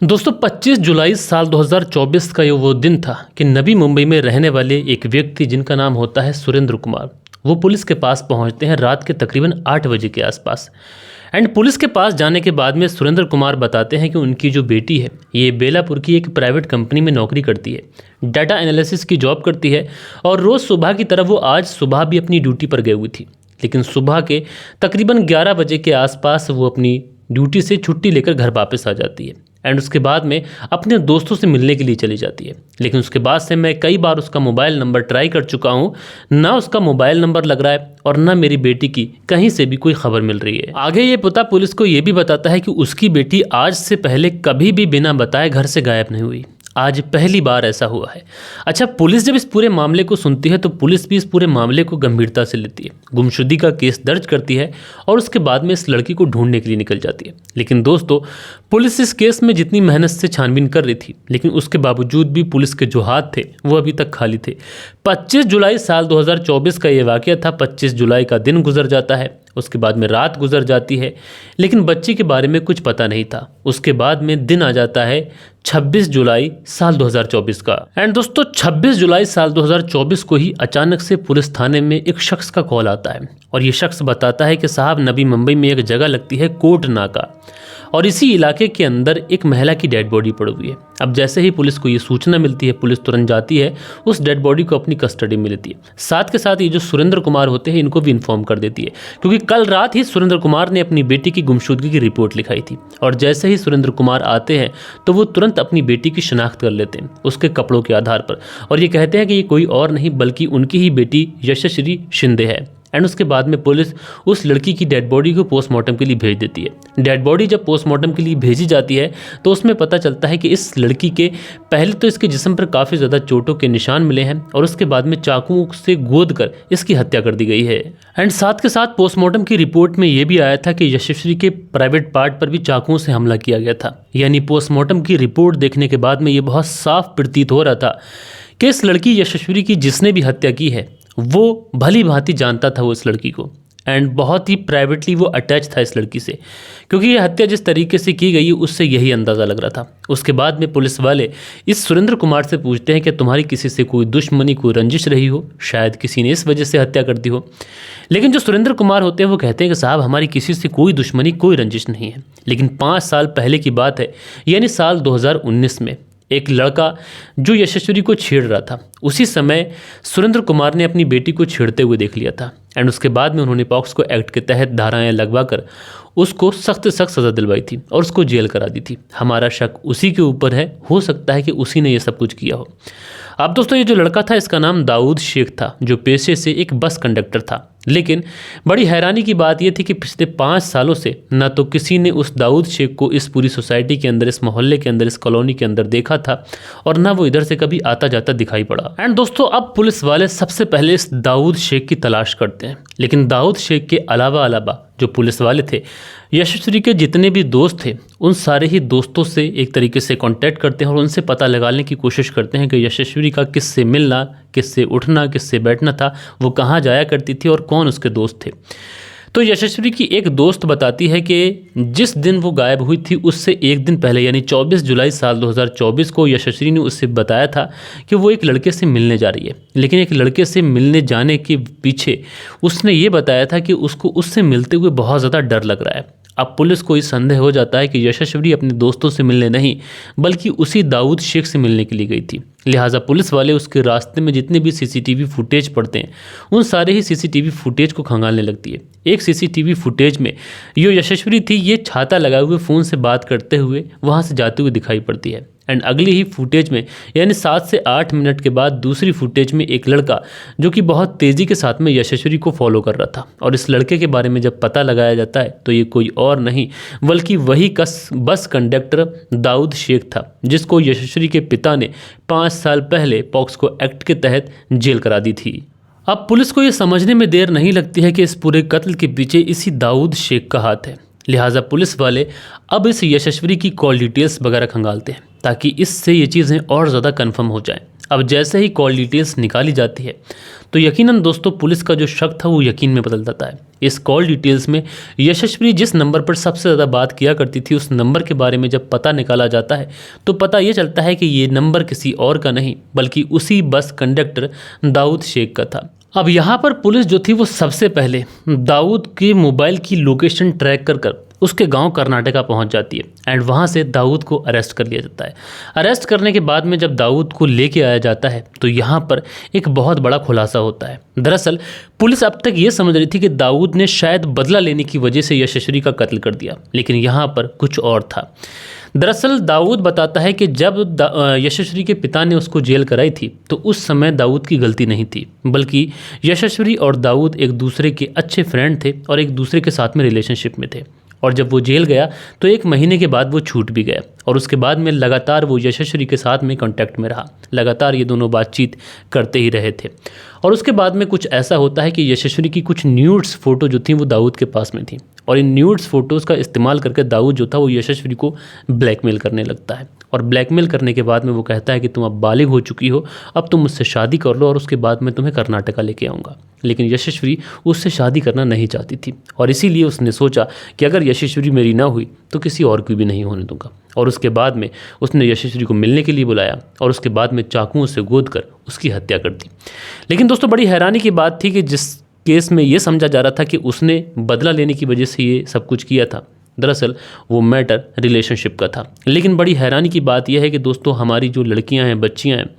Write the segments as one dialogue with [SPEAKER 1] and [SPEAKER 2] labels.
[SPEAKER 1] दोस्तों 25 जुलाई साल 2024 का ये वो दिन था कि नवी मुंबई में रहने वाले एक व्यक्ति जिनका नाम होता है सुरेंद्र कुमार, वो पुलिस के पास पहुंचते हैं रात के तकरीबन 8 बजे के आसपास। एंड पुलिस के पास जाने के बाद में सुरेंद्र कुमार बताते हैं कि उनकी जो बेटी है ये बेलापुर की एक प्राइवेट कंपनी में नौकरी करती है, डाटा एनालिसिस की जॉब करती है और रोज़ सुबह की तरह वो आज सुबह भी अपनी ड्यूटी पर गई हुई थी। लेकिन सुबह के तकरीबन 11 बजे के आसपास वो अपनी ड्यूटी से छुट्टी लेकर घर वापस आ जाती है एंड उसके बाद में अपने दोस्तों से मिलने के लिए चली जाती है। लेकिन उसके बाद से मैं कई बार उसका मोबाइल नंबर ट्राई कर चुका हूँ, ना उसका मोबाइल नंबर लग रहा है और ना मेरी बेटी की कहीं से भी कोई खबर मिल रही है। आगे ये पता पुलिस को ये भी बताता है कि उसकी बेटी आज से पहले कभी भी बिना बताए घर से गायब नहीं हुई, आज पहली बार ऐसा हुआ है। अच्छा, पुलिस जब इस पूरे मामले को सुनती है तो पुलिस भी इस पूरे मामले को गंभीरता से लेती है, गुमशुदगी का केस दर्ज करती है और उसके बाद में इस लड़की को ढूंढने के लिए निकल जाती है। लेकिन दोस्तों, पुलिस इस केस में जितनी मेहनत से छानबीन कर रही थी, लेकिन उसके बावजूद भी पुलिस के जो हाथ थे वो अभी तक खाली थे। 25 जुलाई साल 2024 का ये वाकया था। 25 जुलाई का दिन गुजर जाता है, उसके बाद में रात गुजर जाती है, लेकिन बच्ची के बारे में कुछ पता नहीं था। उसके बाद में दिन आ जाता है 26 जुलाई साल 2024 का। एंड दोस्तों, 26 जुलाई साल 2024 को ही अचानक से पुलिस थाने में एक शख्स का कॉल आता है और ये शख्स बताता है कि साहब, नवी मुंबई में एक जगह लगती है कोट नाका और इसी इलाके के अंदर एक महिला की डेड बॉडी पड़ी हुई है। अब जैसे ही पुलिस को ये सूचना मिलती है, पुलिस तुरंत जाती है, उस डेड बॉडी को अपनी कस्टडी में लेती है। साथ के साथ ये जो सुरेंद्र कुमार होते हैं इनको भी इन्फॉर्म कर देती है, क्योंकि कल रात ही सुरेंद्र कुमार ने अपनी बेटी की गुमशुदगी की रिपोर्ट लिखाई थी और जैसे ही सुरेंद्र कुमार आते हैं तो वो तुरंत अपनी बेटी की शिनाख्त कर लेते हैं उसके कपड़ों के आधार पर और ये कहते हैं कि ये कोई और नहीं बल्कि उनकी ही बेटी यशस्वी शिंदे है। एंड उसके बाद में पुलिस उस लड़की की डेड बॉडी को पोस्टमार्टम के लिए भेज देती है। डेड बॉडी जब पोस्टमार्टम के लिए भेजी जाती है तो उसमें पता चलता है कि इस लड़की के पहले तो इसके जिस्म पर काफ़ी ज़्यादा चोटों के निशान मिले हैं और उसके बाद में चाकुओं से गोद कर इसकी हत्या कर दी गई है। एंड साथ के साथ पोस्टमार्टम की रिपोर्ट में यह भी आया था कि यशस्वी के प्राइवेट पार्ट पर भी चाकुओं से हमला किया गया था। यानी पोस्टमार्टम की रिपोर्ट देखने के बाद में ये बहुत साफ प्रतीत हो रहा था कि इस लड़की यशस्वी की जिसने भी हत्या की है वो भली भांति जानता था वो इस लड़की को एंड बहुत ही प्राइवेटली वो अटैच था इस लड़की से, क्योंकि ये हत्या जिस तरीके से की गई उससे यही अंदाज़ा लग रहा था। उसके बाद में पुलिस वाले इस सुरेंद्र कुमार से पूछते हैं कि तुम्हारी किसी से कोई दुश्मनी, कोई रंजिश रही हो, शायद किसी ने इस वजह से हत्या कर दी हो। लेकिन जो सुरेंद्र कुमार होते हैं वो कहते हैं कि साहब, हमारी किसी से कोई दुश्मनी, कोई रंजिश नहीं है। लेकिन 5 साल पहले की बात है, यानी साल 2019 में एक लड़का जो यशस्वी को छेड़ रहा था, उसी समय सुरेंद्र कुमार ने अपनी बेटी को छेड़ते हुए देख लिया था एंड उसके बाद में उन्होंने पॉक्सो एक्ट के तहत धाराएं लगवाकर उसको सख्त से सख्त सज़ा दिलवाई थी और उसको जेल करा दी थी। हमारा शक उसी के ऊपर है, हो सकता है कि उसी ने ये सब कुछ किया हो। अब दोस्तों, ये जो लड़का था इसका नाम दाऊद शेख था, जो पेशे से एक बस कंडक्टर था। लेकिन बड़ी हैरानी की बात यह थी कि पिछले 5 सालों से न तो किसी ने उस दाऊद शेख को इस पूरी सोसाइटी के अंदर, इस मोहल्ले के अंदर, इस कॉलोनी के अंदर देखा था और ना वो इधर से कभी आता जाता दिखाई पड़ा। एंड दोस्तों, अब पुलिस वाले सबसे पहले इस दाऊद शेख की तलाश करते हैं। लेकिन दाऊद शेख के अलावा जो पुलिस वाले थे, यशस्वी के जितने भी दोस्त थे, उन सारे ही दोस्तों से एक तरीके से कांटेक्ट करते हैं और उनसे पता लगाने की कोशिश करते हैं कि यशस्वी का किससे मिलना, किससे उठना, किससे बैठना था, वो कहाँ जाया करती थी और कौन उसके दोस्त थे। तो यशस्वी की एक दोस्त बताती है कि जिस दिन वो गायब हुई थी उससे एक दिन पहले, यानी 24 जुलाई साल 2024 को यशस्वी ने उससे बताया था कि वो एक लड़के से मिलने जा रही है। लेकिन एक लड़के से मिलने जाने के पीछे उसने ये बताया था कि उसको उससे मिलते हुए बहुत ज़्यादा डर लग रहा है। अब पुलिस को इस संदेह हो जाता है कि यशस्वी अपने दोस्तों से मिलने नहीं बल्कि उसी दाऊद शेख से मिलने के लिए गई थी। लिहाजा पुलिस वाले उसके रास्ते में जितने भी सीसीटीवी फुटेज पड़ते हैं उन सारे ही सीसीटीवी फुटेज को खंगालने लगती है। एक सीसीटीवी फुटेज में जो यशस्वी थी ये छाता लगाए हुए फ़ोन से बात करते हुए वहाँ से जाते हुए दिखाई पड़ती है। एंड अगली ही फुटेज में यानी 7 से 8 मिनट के बाद दूसरी फुटेज में एक लड़का जो कि बहुत तेज़ी के साथ में यशस्वी को फॉलो कर रहा था और इस लड़के के बारे में जब पता लगाया जाता है तो ये कोई और नहीं बल्कि वही बस कंडक्टर दाऊद शेख था, जिसको यशस्वी के पिता ने 5 साल पहले पॉक्सो एक्ट के तहत जेल करा दी थी। अब पुलिस को ये समझने में देर नहीं लगती है कि इस पूरे कत्ल के पीछे इसी दाऊद शेख का हाथ है। लिहाजा पुलिस वाले अब इस यशस्वी की कॉल डिटेल्स वगैरह खंगालते हैं ताकि इससे ये चीज़ें और ज़्यादा कंफर्म हो जाएं। अब जैसे ही कॉल डिटेल्स निकाली जाती है तो यकीनन दोस्तों पुलिस का जो शक था वो यकीन में बदल जाता है। इस कॉल डिटेल्स में यशस्वी जिस नंबर पर सबसे ज़्यादा बात किया करती थी उस नंबर के बारे में जब पता निकाला जाता है तो पता ये चलता है कि ये नंबर किसी और का नहीं बल्कि उसी बस कंडक्टर दाऊद शेख का था। अब यहाँ पर पुलिस जो थी वो सबसे पहले दाऊद के मोबाइल की लोकेशन ट्रैक कर उसके गांव कर्नाटका पहुंच जाती है एंड वहां से दाऊद को अरेस्ट कर लिया जाता है। अरेस्ट करने के बाद में जब दाऊद को लेके आया जाता है तो यहाँ पर एक बहुत बड़ा खुलासा होता है। दरअसल पुलिस अब तक ये समझ रही थी कि दाऊद ने शायद बदला लेने की वजह से यशस्वी का कत्ल कर दिया, लेकिन यहाँ पर कुछ और था। दरअसल दाऊद बताता है कि जब यशस्वी के पिता ने उसको जेल कराई थी तो उस समय दाऊद की गलती नहीं थी बल्कि यशस्वी और दाऊद एक दूसरे के अच्छे फ्रेंड थे और एक दूसरे के साथ में रिलेशनशिप में थे। और जब वो जेल गया तो 1 महीने के बाद वो छूट भी गया और उसके बाद में लगातार वो यशस्वी के साथ में कांटेक्ट में रहा। लगातार ये दोनों बातचीत करते ही रहे थे और उसके बाद में कुछ ऐसा होता है कि यशस्वी की कुछ न्यूड्स फ़ोटो जो थी वो दाऊद के पास में थी और इन न्यूड्स फ़ोटोज़ का इस्तेमाल करके दाऊद जो था वो यशस्वी को ब्लैकमेल करने लगता है और ब्लैकमेल करने के बाद में वो कहता है कि तुम अब बालिग हो चुकी हो, अब तुम मुझसे शादी कर लो और उसके बाद मैं तुम्हें कर्नाटका लेके आऊँगा। लेकिन यशस्वी उससे शादी करना नहीं चाहती थी और इसीलिए उसने सोचा कि अगर यशस्वी मेरी ना हुई तो किसी और की भी नहीं होने दूंगा। और उसके बाद में उसने यशस्वी को मिलने के लिए बुलाया और उसके बाद में चाकुओं से गोद कर उसकी हत्या कर दी। लेकिन दोस्तों बड़ी हैरानी की बात थी कि जिस केस में ये समझा जा रहा था कि उसने बदला लेने की वजह से ये सब कुछ किया था, दरअसल वो मैटर रिलेशनशिप का था। लेकिन बड़ी हैरानी की बात यह है कि दोस्तों हमारी जो लड़कियां हैं, बच्चियां हैं,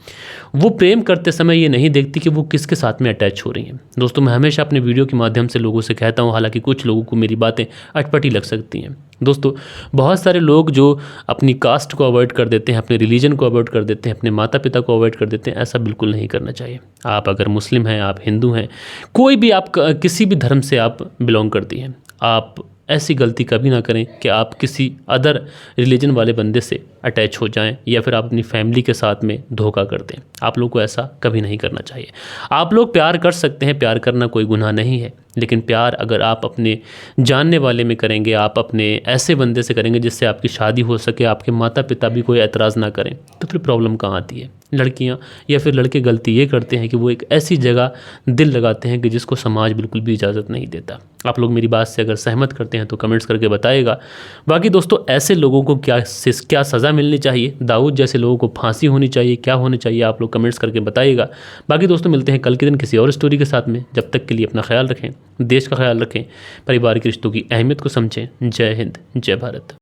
[SPEAKER 1] वो प्रेम करते समय ये नहीं देखती कि वो किसके साथ में अटैच हो रही हैं। दोस्तों मैं हमेशा अपने वीडियो के माध्यम से लोगों से कहता हूँ, हालांकि कुछ लोगों को मेरी बातें अटपटी लग सकती हैं। दोस्तों बहुत सारे लोग जो अपनी कास्ट को अवॉइड कर देते हैं, अपने रिलीजन को अवॉइड कर देते हैं, अपने माता पिता को अवॉइड कर देते हैं, ऐसा बिल्कुल नहीं करना चाहिए। आप अगर मुस्लिम हैं, आप हिंदू हैं, कोई भी आप किसी भी धर्म से आप बिलोंग करती हैं, आप ऐसी गलती कभी ना करें कि आप किसी अदर रिलीजन वाले बंदे से अटैच हो जाएं या फिर आप अपनी फैमिली के साथ में धोखा कर दें। आप लोग को ऐसा कभी नहीं करना चाहिए। आप लोग प्यार कर सकते हैं, प्यार करना कोई गुनाह नहीं है, लेकिन प्यार अगर आप अपने जानने वाले में करेंगे, आप अपने ऐसे बंदे से करेंगे जिससे आपकी शादी हो सके, आपके माता पिता भी कोई एतराज़ ना करें, तो फिर प्रॉब्लम कहाँ आती है। लड़कियाँ या फिर लड़के गलती ये करते हैं कि वो एक ऐसी जगह दिल लगाते हैं कि जिसको समाज बिल्कुल भी इजाज़त नहीं देता। आप लोग मेरी बात से अगर सहमत करते हैं तो कमेंट्स करके बताइएगा। बाकी दोस्तों ऐसे लोगों को क्या सज़ा मिलनी चाहिए, दाऊद जैसे लोगों को फांसी होनी चाहिए, क्या होनी चाहिए, आप लोग कमेंट्स करके बताइएगा। बाकी दोस्तों मिलते हैं कल के दिन किसी और स्टोरी के साथ में। जब तक के लिए अपना ख्याल रखें, देश का ख्याल रखें, परिवार के रिश्तों की अहमियत को समझें। जय हिंद, जय भारत।